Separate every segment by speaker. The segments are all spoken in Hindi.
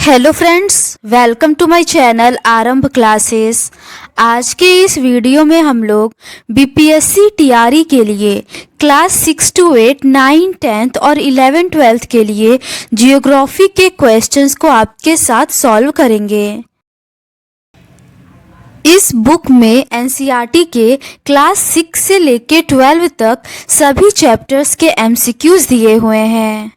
Speaker 1: Hello friends, welcome to my channel Aarambh classes. आज के इस वीडियो में हम लोग बीपीएससी टीआरई के लिए क्लास 6 to 8, 9, 10th और 11, 12th के लिए जियोग्राफी के क्वेश्चंस को आपके साथ सॉल्व करेंगे। इस बुक में एनसीईआरटी के क्लास 6 से लेके 12 तक सभी चैप्टर्स के एमसीक्यूज दिए हुए हैं।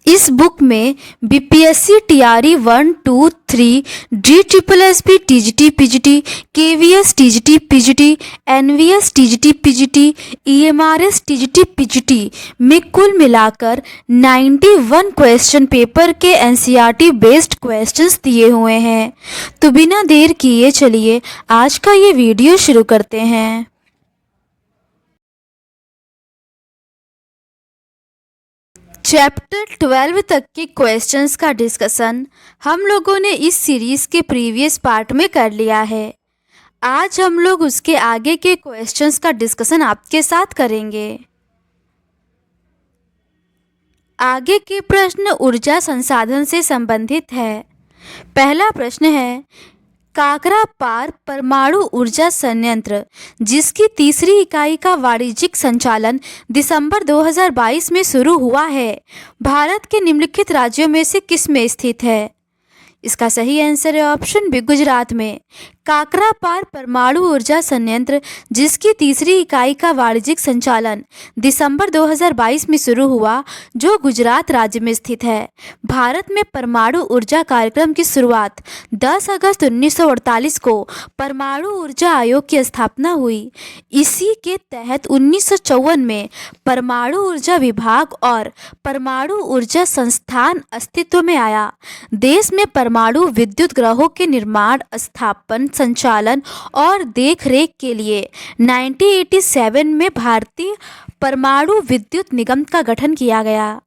Speaker 1: इस बुक में BPSC TRE 1, 2, 3, DSSB TGT PGT, KVS TGT PGT, NVS TGT PGT, EMRS TGT PGT में कुल मिलाकर 91 क्वेश्चन पेपर के एनसीईआरटी बेस्ड क्वेश्चंस दिए हुए हैं। तो बिना देर किए चलिए आज का ये वीडियो शुरू करते हैं। चैप्टर 12 तक के क्वेश्चंस का डिस्कशन हम लोगों ने इस सीरीज के प्रीवियस पार्ट में कर लिया है। आज हम लोग उसके आगे के क्वेश्चंस का डिस्कशन आपके साथ करेंगे। आगे के प्रश्न ऊर्जा संसाधन से संबंधित है। पहला प्रश्न है, काकरापार परमाणु ऊर्जा संयंत्र जिसकी तीसरी इकाई का वाणिज्यिक संचालन दिसंबर 2022 में शुरू हुआ है, भारत के निम्नलिखित राज्यों में से किस में स्थित है? इसका सही आंसर है ऑप्शन बी, गुजरात में। काकरापार परमाणु ऊर्जा संयंत्र जिसकी तीसरी इकाई का वाणिज्यिक संचालन दिसंबर 2022 में शुरू हुआ, जो गुजरात राज्य में स्थित है। भारत में परमाणु ऊर्जा कार्यक्रम की शुरुआत 10 अगस्त 1948 को परमाणु ऊर्जा आयोग की स्थापना हुई। इसी के तहत 1954 में परमाणु ऊर्जा विभाग और परमाणु ऊर्जा संस्थान अस्तित्व में आया। देश में परमाणु विद्युत गृहों के निर्माण, स्थापन, संचालन और देखरेख के लिए 1987 में भारतीय परमाणु विद्युत निगम का गठन किया गया।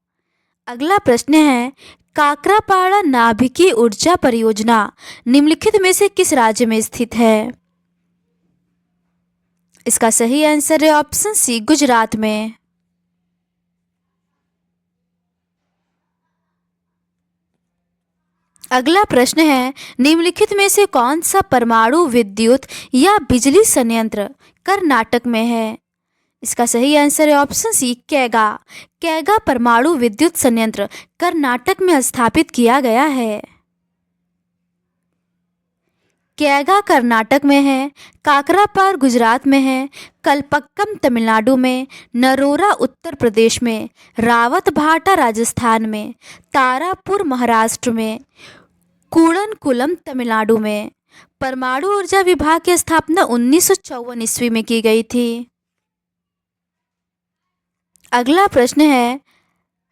Speaker 1: अगला प्रश्न है, काकरापाड़ा नाभिकीय ऊर्जा परियोजना निम्नलिखित में से किस राज्य में स्थित है? इसका सही आंसर है ऑप्शन सी, गुजरात में। अगला प्रश्न है, निम्नलिखित में से कौन सा परमाणु विद्युत या बिजली संयंत्र कर्नाटक में है? इसका सही आंसर है ऑप्शन सी, कैगा। कैगा परमाणु विद्युत संयंत्र कर्नाटक में स्थापित किया गया है। कैगा कर्नाटक में है, काकरापार गुजरात में है, कलपक्कम तमिलनाडु में, नरोरा उत्तर प्रदेश में, रावतभाटा राजस्थान में, तारापुर महाराष्ट्र में, कूड़नकुलम तमिलनाडु में। परमाणु ऊर्जा विभाग की स्थापना 1954 ईस्वी में की गई थी। अगला प्रश्न है,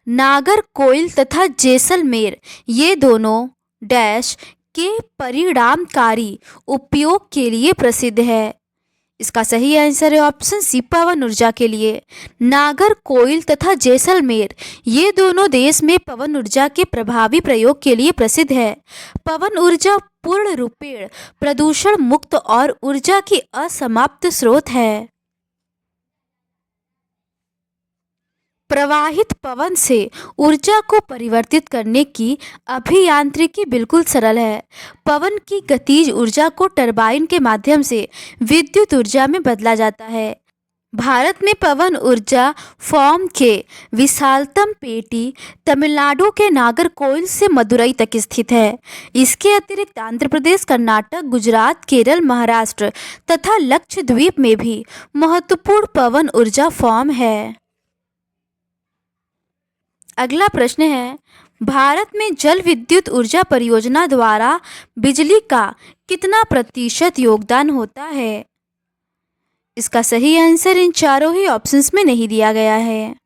Speaker 1: नागरकोइल तथा जैसलमेर ये दोनों डैश के परिणामकारी उपयोग के लिए प्रसिद्ध है। इसका सही आंसर है ऑप्शन सी, पवन ऊर्जा के लिए। नागरकोइल तथा जैसलमेर ये दोनों देश में पवन ऊर्जा के प्रभावी प्रयोग के लिए प्रसिद्ध है। पवन ऊर्जा पूर्ण रूपेण प्रदूषण मुक्त और ऊर्जा की असमाप्त स्रोत है। प्रवाहित पवन से ऊर्जा को परिवर्तित करने की अभियांत्रिकी बिल्कुल सरल है। पवन की गतिज ऊर्जा को टरबाइन के माध्यम से विद्युत ऊर्जा में बदला जाता है। भारत में पवन ऊर्जा फॉर्म के विशालतम पेटी तमिलनाडु के नागरकोइल से मदुरई तक स्थित है। इसके अतिरिक्त आंध्र प्रदेश, कर्नाटक, गुजरात, केरल, महाराष्ट्र तथा लक्षद्वीप में भी महत्वपूर्ण पवन ऊर्जा फॉर्म है। अगला प्रश्न है, भारत में जल विद्युत ऊर्जा परियोजना द्वारा बिजली का कितना प्रतिशत योगदान होता है? इसका सही आंसर इन चारों ही ऑप्शंस में नहीं दिया गया है।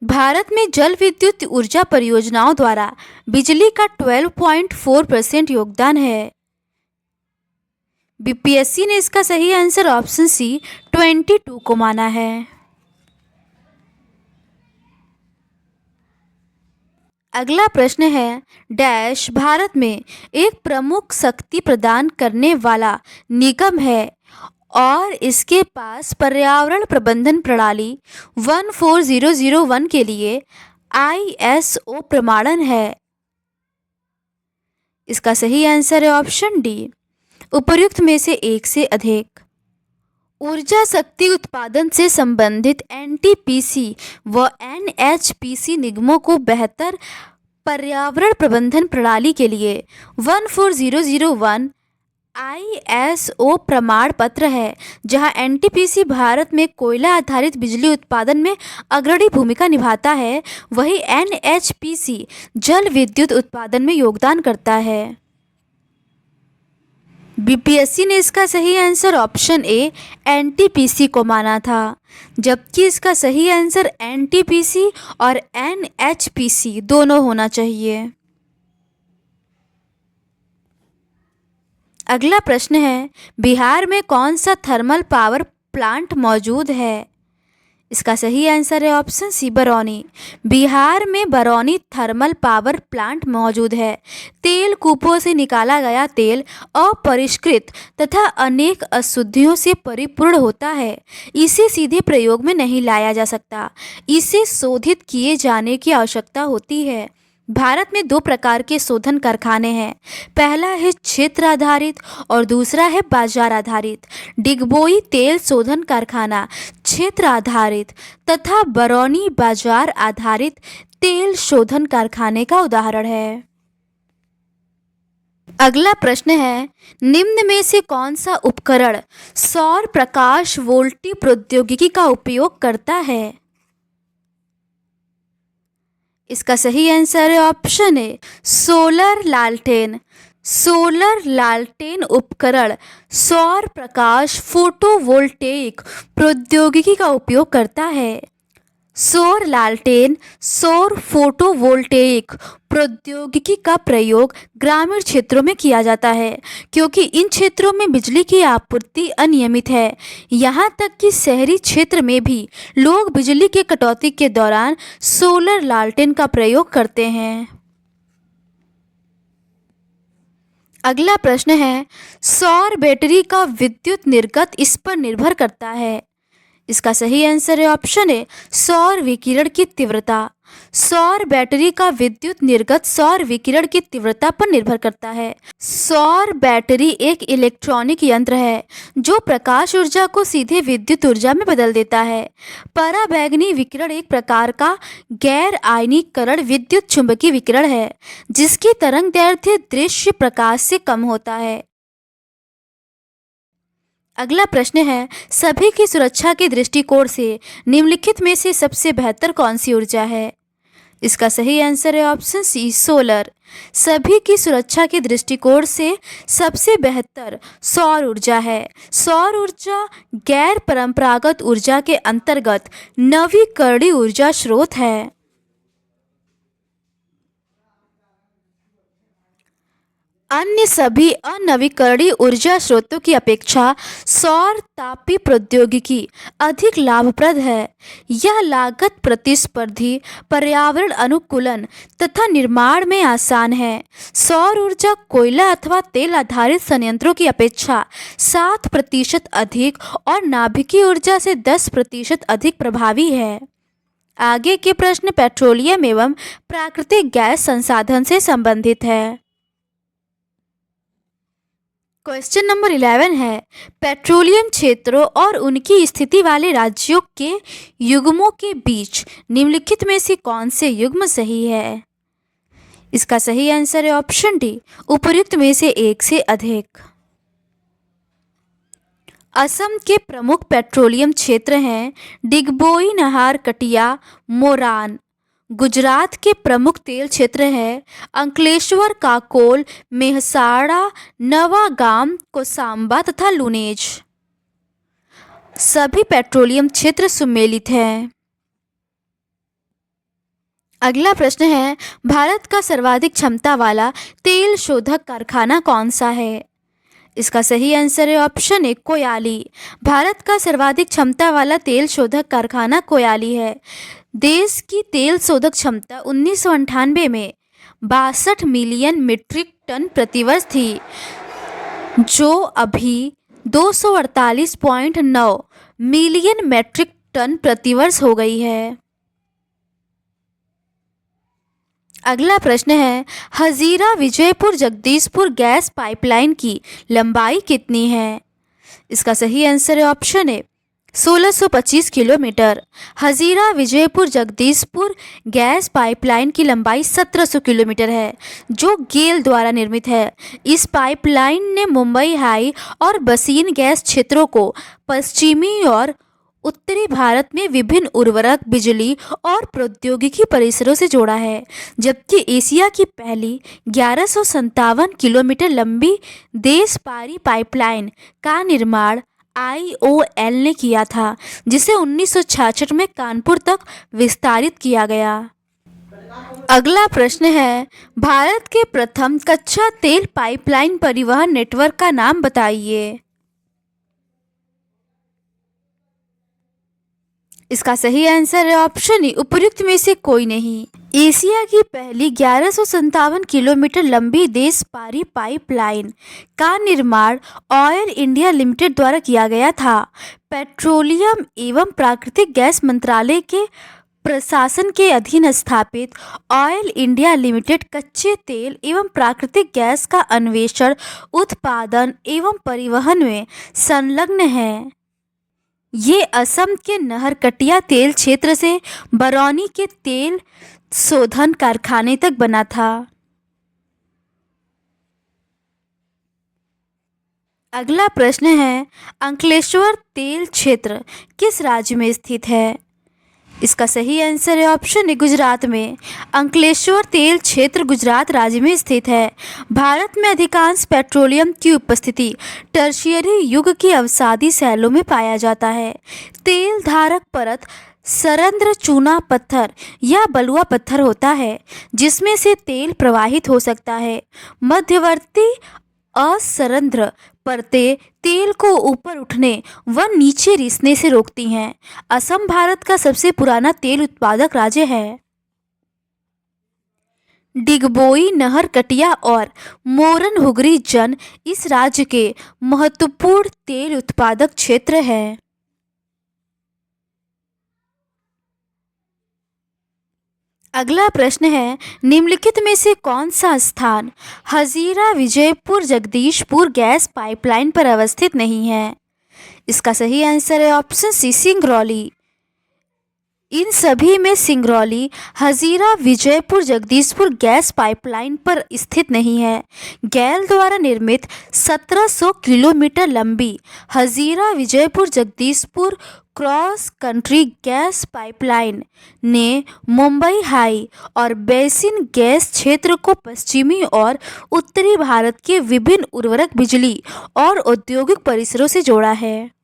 Speaker 1: भारत में जल विद्युत ऊर्जा परियोजनाओं द्वारा बिजली का 12.4% योगदान है। बीपीएससी ने इसका सही आंसर ऑप्शन सी 22 को माना है। अगला प्रश्न है, डैश भारत में एक प्रमुख शक्ति प्रदान करने वाला निगम है और इसके पास पर्यावरण प्रबंधन प्रणाली 14001 के लिए ISO प्रमाणन है। इसका सही आंसर है ऑप्शन डी, उपर्युक्त में से एक से अधिक। ऊर्जा शक्ति उत्पादन से संबंधित NTPC व NHPC निगमों को बेहतर पर्यावरण प्रबंधन प्रणाली के लिए 14001 ISO प्रमाण पत्र है, जहां NTPC भारत में कोयला आधारित बिजली उत्पादन में अग्रणी भूमिका निभाता है, वहीं NHPC जल विद्युत उत्पादन में योगदान करता है। BPSC ने इसका सही आंसर ऑप्शन ए NTPC को माना था, जबकि इसका सही आंसर NTPC और NHPC दोनों होना चाहिए। अगला प्रश्न है, बिहार में कौन सा थर्मल पावर प्लांट मौजूद है? इसका सही आंसर है ऑप्शन सी, बरौनी। बिहार में बरौनी थर्मल पावर प्लांट मौजूद है। तेल कूपों से निकाला गया तेल अपरिष्कृत तथा अनेक अशुद्धियों से परिपूर्ण होता है। इसे सीधे प्रयोग में नहीं लाया जा सकता, इसे शोधित किए जाने की आवश्यकता होती है। भारत में दो प्रकार के शोधन कारखाने हैं, पहला है क्षेत्र आधारित और दूसरा है बाजार आधारित। डिगबोई तेल शोधन कारखाना क्षेत्र आधारित तथा बरौनी बाजार आधारित तेल शोधन कारखाने का उदाहरण है। अगला प्रश्न है, निम्न में से कौन सा उपकरण सौर प्रकाश वोल्टी प्रौद्योगिकी का उपयोग करता है? इसका सही आंसर है ऑप्शन ए, सोलर लालटेन। सोलर लालटेन उपकरण सौर प्रकाश फोटोवोल्टेइक प्रौद्योगिकी का उपयोग करता है। सौर लालटेन सौर फोटोवोल्टेइक प्रौद्योगिकी का प्रयोग ग्रामीण क्षेत्रों में किया जाता है, क्योंकि इन क्षेत्रों में बिजली की आपूर्ति अनियमित है। यहाँ तक कि शहरी क्षेत्र में भी लोग बिजली के कटौती के दौरान सोलर लालटेन का प्रयोग करते हैं। अगला प्रश्न है, सौर बैटरी का विद्युत निर्गत इस पर निर्भर करता है। इसका सही आंसर है ऑप्शन ए, सौर विकिरण की तीव्रता। सौर बैटरी का विद्युत निर्गत सौर विकिरण की तीव्रता पर निर्भर करता है। सौर बैटरी एक इलेक्ट्रॉनिक यंत्र है जो प्रकाश ऊर्जा को सीधे विद्युत ऊर्जा में बदल देता है। पराबैंगनी विकिरण एक प्रकार का गैर आयनीकरण विद्युत चुंबकीय विकिरण है, जिसकी तरंगदैर्घ्य दृश्य प्रकाश से कम होता है। अगला प्रश्न है, सभी की सुरक्षा के दृष्टिकोण से निम्नलिखित में से सबसे बेहतर कौन सी ऊर्जा है? इसका सही आंसर है ऑप्शन सी, सोलर। सभी की सुरक्षा के दृष्टिकोण से सबसे बेहतर सौर ऊर्जा है। सौर ऊर्जा गैर परंपरागत ऊर्जा के अंतर्गत नवीकरणीय ऊर्जा स्रोत है। अन्य सभी अनवीकरणीय ऊर्जा स्रोतों की अपेक्षा सौर तापीय प्रौद्योगिकी अधिक लाभप्रद है। यह लागत प्रतिस्पर्धी, पर्यावरण अनुकूलन तथा निर्माण में आसान है। सौर ऊर्जा कोयला अथवा तेल आधारित संयंत्रों की अपेक्षा 7% अधिक और नाभिकीय ऊर्जा से 10% अधिक प्रभावी है। आगे के प्रश्न पेट्रोलियम एवं प्राकृतिक गैस संसाधन से संबंधित है। क्वेश्चन नंबर 11 है, पेट्रोलियम क्षेत्रों और उनकी स्थिति वाले राज्यों के युग्मों के बीच निम्नलिखित में से कौन से युग्म सही है? इसका सही आंसर है ऑप्शन डी, उपर्युक्त में से एक से अधिक। असम के प्रमुख पेट्रोलियम क्षेत्र हैं डिगबोई, नाहर, कटिया, मोरान। गुजरात के प्रमुख तेल क्षेत्र हैं अंकलेश्वर, काकोल, मेहसाणा, नवागाम, कोसांबा तथा लुनेज। सभी पेट्रोलियम क्षेत्र सुमेलित हैं। अगला प्रश्न है, भारत का सर्वाधिक क्षमता वाला तेल शोधक कारखाना कौन सा है? इसका सही आंसर है ऑप्शन ए, कोयाली। भारत का सर्वाधिक क्षमता वाला तेल शोधक कारखाना कोयाली है। देश की तेल शोधक क्षमता 1998 में 62 मिलियन मीट्रिक टन प्रतिवर्ष थी, जो अभी 248.9 मिलियन मेट्रिक टन प्रतिवर्ष हो गई है। अगला प्रश्न है, हजीरा विजयपुर जगदीशपुर गैस पाइपलाइन की लंबाई कितनी है? इसका सही आंसर है option A 1625 kilometre. Hazira Vijaypur Jagdishpur gas pipeline की लंबाई 1700 किलोमीटर है, जो गेल द्वारा निर्मित है। इस पाइपलाइन ने मुंबई हाई और बसीन गैस क्षेत्रों को पश्चिमी और उत्तरी भारत में विभिन्न उर्वरक, बिजली और प्रौद्योगिकी परिसरों से जोड़ा है, जबकि एशिया की पहली 1157 किलोमीटर लंबी देश पारी पाइपलाइन का निर्माण IOL ने किया था, जिसे 1966 में कानपुर तक विस्तारित किया गया। अगला प्रश्न है, भारत के प्रथम कच्चा तेल पाइपलाइन परिवहन नेटवर्क का नाम बताइए। इसका सही आंसर है ऑप्शन ए उपर्युक्त में से कोई नहीं। एशिया की पहली 1157 किलोमीटर लंबी देश पारी पाइपलाइन का निर्माण ऑयल इंडिया लिमिटेड द्वारा किया गया था। पेट्रोलियम एवं प्राकृतिक गैस मंत्रालय के प्रशासन के अधीन स्थापित ऑयल इंडिया लिमिटेड कच्चे तेल एवं प्राकृतिक गैस का अन्वेषण, उत्पादन एवं परिवहन में संलग्न है। ये असम के नहरकटिया तेल क्षेत्र से बरौनी के तेल शोधन कारखाने तक बना था। अगला प्रश्न है, अंकलेश्वर तेल क्षेत्र किस राज्य में स्थित है? इसका सही आंसर है ऑप्शन ए गुजरात में। अंकलेश्वर तेल क्षेत्र गुजरात राज्य में स्थित है। भारत में अधिकांश पेट्रोलियम की उपस्थिति टर्शियरी युग की अवसादी शैलों में पाया जाता है। तेल धारक परत सरंध्र चूना पत्थर या बलुआ पत्थर होता है, जिसमें से तेल प्रवाहित हो सकता है। मध्यवर्ती असरंध्र परतें तेल को ऊपर उठने व नीचे रिसने से रोकती हैं। असम भारत का सबसे पुराना तेल उत्पादक राज्य है। डिगबोई, नहरकटिया और मोरन हुगरी जन इस राज्य के महत्वपूर्ण तेल उत्पादक क्षेत्र हैं। अगला प्रश्न है, निम्नलिखित में से कौन सा स्थान हजीरा विजयपुर जगदीशपुर गैस पाइपलाइन पर अवस्थित नहीं है? इसका सही आंसर है ऑप्शन सी सिंगरौली। इन सभी में सिंगरौली हजीरा विजयपुर जगदीशपुर गैस पाइपलाइन पर स्थित नहीं है। गेल द्वारा निर्मित 1700 किलोमीटर लंबी Hazira Vijaypur Jagdishpur cross country gas pipeline ने मुंबई हाई और बेसिन गैस क्षेत्र को पश्चिमी और उत्तरी भारत के विभिन्न उर्वरक, बिजली और औद्योगिक परिसरों से जोड़ा है।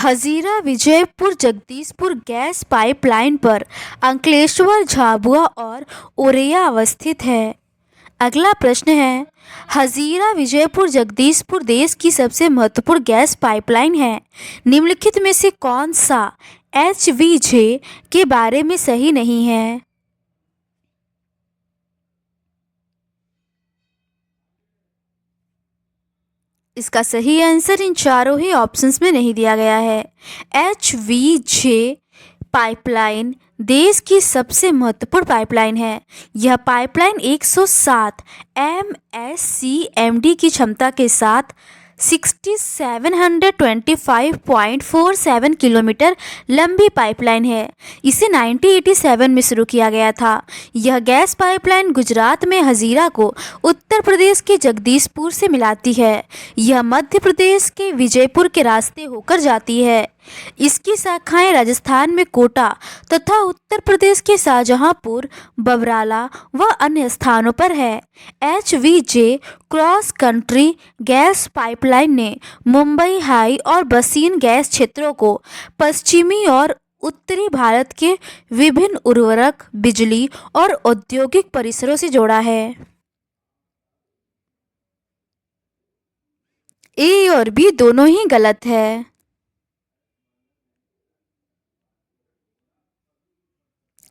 Speaker 1: हजीरा विजयपुर जगदीशपुर गैस पाइपलाइन पर अंकलेश्वर, झाबुआ और औरैया अवस्थित है। अगला प्रश्न है, हजीरा विजयपुर जगदीशपुर देश की सबसे महत्वपूर्ण गैस पाइपलाइन है। निम्नलिखित में से कौन सा HVJ के बारे में सही नहीं है? इसका सही आंसर इन चारों ही ऑप्शंस में नहीं दिया गया है। HVJ पाइपलाइन देश की सबसे महत्वपूर्ण पाइपलाइन है। यह पाइपलाइन 107 MSCMD की क्षमता के साथ 6725.47 किलोमीटर लंबी पाइपलाइन है। इसे 1987 में शुरू किया गया था। यह गैस पाइपलाइन गुजरात में हजीरा को उत्तर प्रदेश के जगदीशपुर से मिलाती है। यह मध्य प्रदेश के विजयपुर के रास्ते होकर जाती है। इसकी शाखाएं राजस्थान में कोटा तथा उत्तर प्रदेश के शाहजहांपुर, बबराला व अन्य स्थानों पर है। HVJ cross country gas pipeline ने मुंबई हाई और बसीन गैस क्षेत्रों को पश्चिमी और उत्तरी भारत के विभिन्न उर्वरक, बिजली और औद्योगिक परिसरों से जोड़ा है। ए और बी दोनों ही गलत है।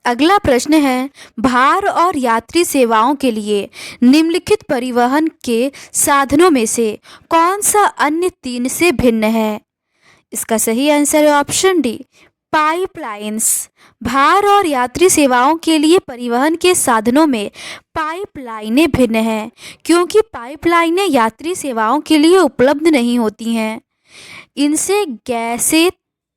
Speaker 1: अगला प्रश्न है, भार और यात्री सेवाओं के लिए निम्नलिखित परिवहन के साधनों में से कौन सा अन्य तीन से भिन्न है? इसका सही आंसर है ऑप्शन डी, पाइपलाइंस। भार और यात्री सेवाओं के लिए परिवहन के साधनों में पाइपलाइनें भिन्न हैं, क्योंकि पाइपलाइनें यात्री सेवाओं के लिए उपलब्ध नहीं होती हैं। इनसे गैसें,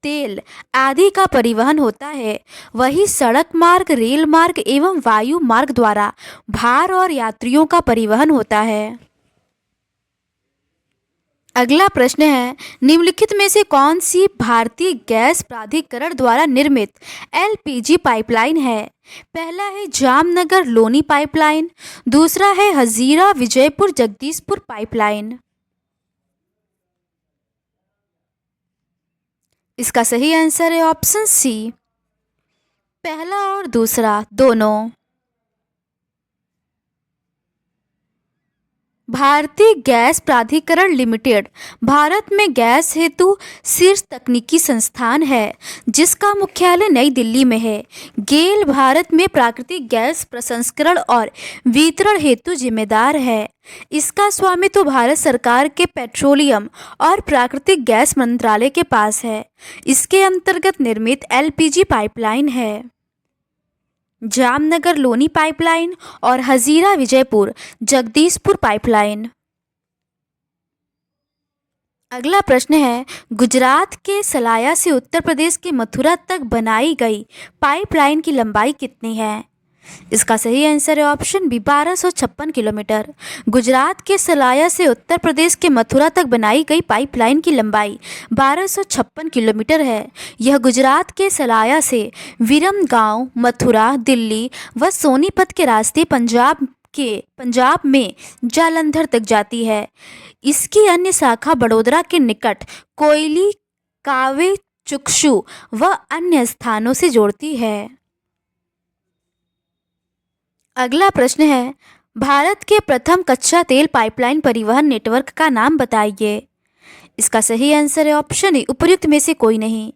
Speaker 1: तेल आदि का परिवहन होता है। वही सड़क मार्ग, रेल मार्ग एवं वायु मार्ग द्वारा भार और यात्रियों का परिवहन होता है। अगला प्रश्न है, निम्नलिखित में से कौन सी भारतीय गैस प्राधिकरण द्वारा निर्मित एलपीजी पाइपलाइन है? पहला है जामनगर लोनी पाइपलाइन, दूसरा है हजीरा विजयपुर जगदीशपुर पाइपलाइन। इसका सही आंसर है ऑप्शन सी, पहला और दूसरा दोनों। भारतीय गैस प्राधिकरण लिमिटेड भारत में गैस हेतु शीर्ष तकनीकी संस्थान है, जिसका मुख्यालय नई दिल्ली में है। गेल भारत में प्राकृतिक गैस प्रसंस्करण और वितरण हेतु जिम्मेदार है। इसका स्वामित्व भारत सरकार के पेट्रोलियम और प्राकृतिक गैस मंत्रालय के पास है। इसके अंतर्गत निर्मित एलपीजी पाइपलाइन है जामनगर लोनी पाइपलाइन और हजीरा विजयपुर जगदीशपुर पाइपलाइन। अगला प्रश्न है, गुजरात के सलाया से उत्तर प्रदेश के मथुरा तक बनाई गई पाइपलाइन की लंबाई कितनी है? इसका सही आंसर है ऑप्शन बी, 1256 किलोमीटर। गुजरात के सलाया से उत्तर प्रदेश के मथुरा तक बनाई गई पाइपलाइन की लंबाई 1256 किलोमीटर है। यह गुजरात के सलाया से विरमगांव, मथुरा, दिल्ली व सोनीपत के रास्ते पंजाब में जालंधर तक जाती है। इसकी अन्य शाखा बड़ोदरा के निकट कोयली, कावे, चुक्षु व अन्य स्थानों से जोड़ती है। अगला प्रश्न है, भारत के प्रथम कच्चा तेल पाइपलाइन परिवहन नेटवर्क का नाम बताइए। इसका सही आंसर है ऑप्शन ए, उपर्युक्त में से कोई नहीं।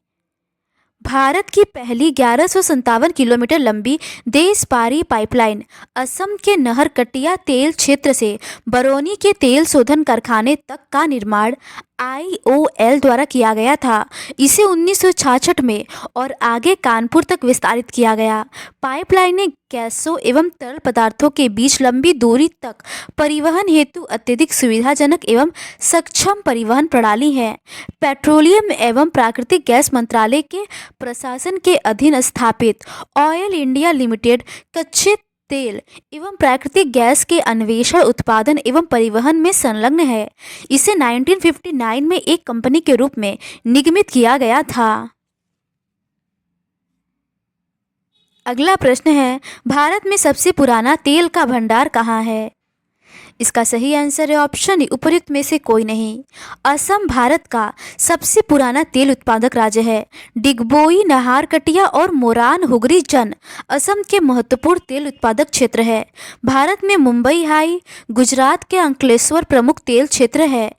Speaker 1: भारत की पहली 1157 किलोमीटर लंबी देश पारी पाइपलाइन असम के नहरकटिया तेल क्षेत्र से बरौनी के तेल शोधन कारखाने तक का निर्माण IOL द्वारा किया गया था। इसे 1966 में और आगे कानपुर तक विस्तारित किया गया। पाइपलाइनें गैसों एवं तरल पदार्थों के बीच लंबी दूरी तक परिवहन हेतु अत्यधिक सुविधाजनक एवं सक्षम परिवहन प्रणाली है। पेट्रोलियम एवं प्राकृतिक गैस मंत्रालय के प्रशासन के अधीन स्थापित ऑयल इंडिया लिमिटेड कच्चे तेल एवं प्राकृतिक गैस के अन्वेषण, उत्पादन एवं परिवहन में संलग्न है। इसे 1959 में एक कंपनी के रूप में निगमित किया गया था। अगला प्रश्न है, भारत में सबसे पुराना तेल का भंडार कहाँ है? इसका सही आंसर है ऑप्शन ए, उपर्युक्त में से कोई नहीं। असम भारत का सबसे पुराना तेल उत्पादक राज्य है। डिगबोई, नाहरकटिया और मोरान हुगरी जन असम के महत्वपूर्ण तेल उत्पादक क्षेत्र है। भारत में मुंबई हाई, गुजरात के अंकलेश्वर प्रमुख तेल क्षेत्र है।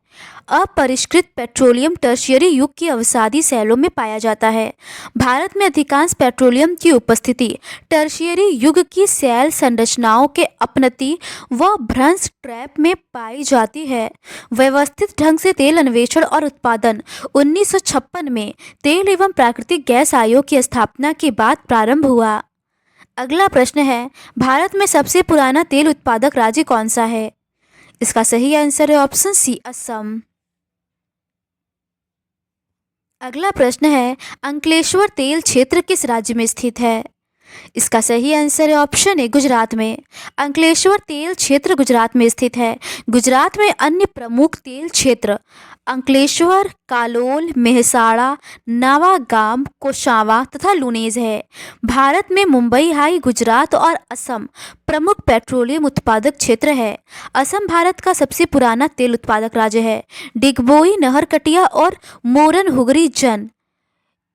Speaker 1: अपरिष्कृत पेट्रोलियम टर्शियरी युग की अवसादी शैलों में पाया जाता है। भारत में अधिकांश पेट्रोलियम की उपस्थिति टर्शियरी युग की शैल संरचनाओं के अपनति व भ्रंश ट्रैप में पाई जाती है। व्यवस्थित ढंग से तेल अन्वेषण और उत्पादन 1956 में तेल एवं प्राकृतिक गैस आयोग की स्थापना के बाद प्रारंभ हुआ। अगला प्रश्न है, भारत में सबसे पुराना तेल उत्पादक राज्य कौन सा है? इसका सही आंसर है ऑप्शन सी, असम। अगला प्रश्न है, अंकलेश्वर तेल क्षेत्र किस राज्य में स्थित है? इसका सही आंसर है ऑप्शन ए, गुजरात में। अंकलेश्वर तेल क्षेत्र गुजरात में स्थित है। गुजरात में अन्य प्रमुख तेल क्षेत्र अंकलेश्वर, कालोल, मेहसाणा, नवागाम, कोशावा तथा लुनेज है। भारत में मुंबई हाई, गुजरात और असम प्रमुख पेट्रोलियम उत्पादक क्षेत्र है। असम भारत का सबसे पुराना तेल उत्पादक राज्य है। डिगबोई, नहरकटिया और मोरन हुगरी जन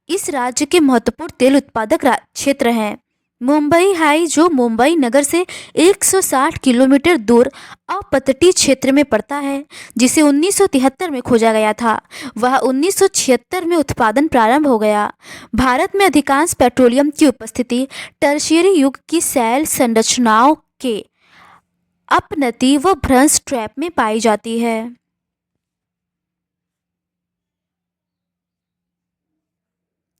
Speaker 1: इस राज्य के महत्वपूर्ण तेल उत्पादक क्षेत्र हैं। मुंबई हाई जो मुंबई नगर से 160 किलोमीटर दूर अपतटीय क्षेत्र में पड़ता है, जिसे 1973 में खोजा गया था, वह 1976 में उत्पादन प्रारंभ हो गया। भारत में अधिकांश पेट्रोलियम की उपस्थिति टर्शियरी युग की शैल संरचनाओं के अपनति व भ्रंश ट्रैप में पाई जाती है।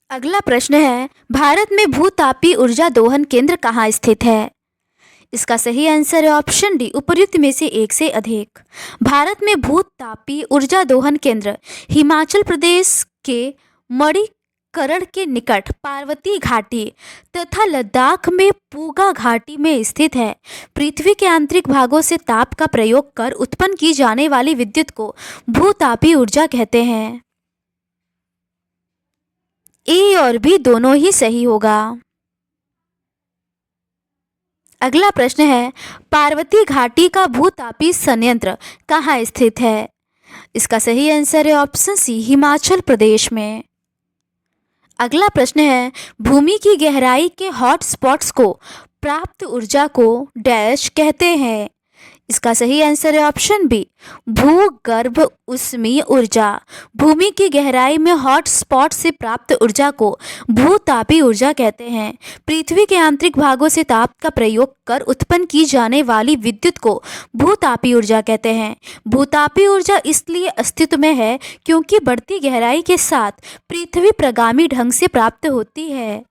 Speaker 1: अगला प्रश्न है, भारत में भूतापीय ऊर्जा दोहन केंद्र कहाँ स्थित है? इसका सही आंसर है ऑप्शन डी, उपर्युक्त में से एक से अधिक। भारत में भूतापीय ऊर्जा दोहन केंद्र हिमाचल प्रदेश के मणिकरण के निकट पार्वती घाटी तथा लद्दाख में पूगा घाटी में स्थित है। पृथ्वी के आंतरिक भागों से ताप का प्रयोग कर उत्पन्न की जाने वाली विद्युत को भूतापीय ऊर्जा कहते हैं। ए और बी दोनों ही सही होगा। अगला प्रश्न है, पार्वती घाटी का भूतापीय संयंत्र कहाँ स्थित है? इसका सही आंसर है ऑप्शन सी, हिमाचल प्रदेश में। अगला प्रश्न है, भूमि की गहराई के हॉट स्पॉट्स को प्राप्त ऊर्जा को डैश कहते हैं। इसका सही आंसर है ऑप्शन बी, भूगर्भ उष्मीय ऊर्जा। भूमि की गहराई में हॉट स्पॉट से प्राप्त ऊर्जा को भूतापीय ऊर्जा कहते हैं। पृथ्वी के आंतरिक भागों से ताप का प्रयोग कर उत्पन्न की जाने वाली विद्युत को भूतापीय ऊर्जा कहते हैं। भूतापीय ऊर्जा इसलिए अस्तित्व में है क्योंकि बढ़ती गहराई के साथ पृथ्वी प्रगामी ढंग से प्राप्त होती है।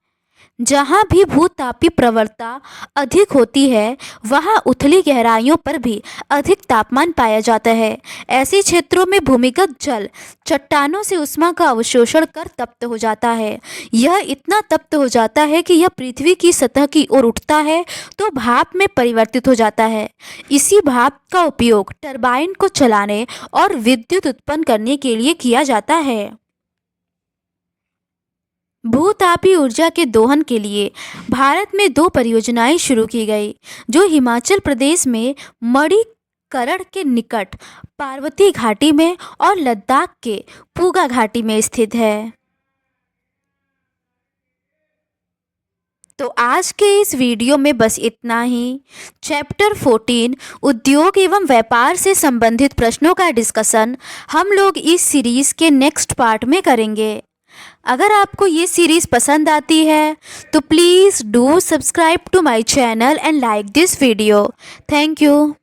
Speaker 1: जहाँ भी भूतापीय प्रवणता अधिक होती है वहाँ उथली गहराइयों पर भी अधिक तापमान पाया जाता है। ऐसे क्षेत्रों में भूमिगत जल चट्टानों से ऊष्मा का अवशोषण कर तप्त हो जाता है। यह इतना तप्त हो जाता है कि यह पृथ्वी की सतह की ओर उठता है तो भाप में परिवर्तित हो जाता है। इसी भाप का उपयोग टरबाइन को चलाने और विद्युत उत्पन्न करने के लिए किया जाता है। भूतापीय ऊर्जा के दोहन के लिए भारत में 2 परियोजनाएं शुरू की गई, जो हिमाचल प्रदेश में मणिकरण के निकट पार्वती घाटी में और लद्दाख के पूगा घाटी में स्थित है। तो आज के इस वीडियो में बस इतना ही। चैप्टर 14 उद्योग एवं व्यापार से संबंधित प्रश्नों का डिस्कशन हम लोग इस सीरीज के नेक्स्ट पार्ट में करेंगे। अगर आपको ये सीरीज़ पसंद आती है तो please do subscribe to my channel and like this video. Thank you.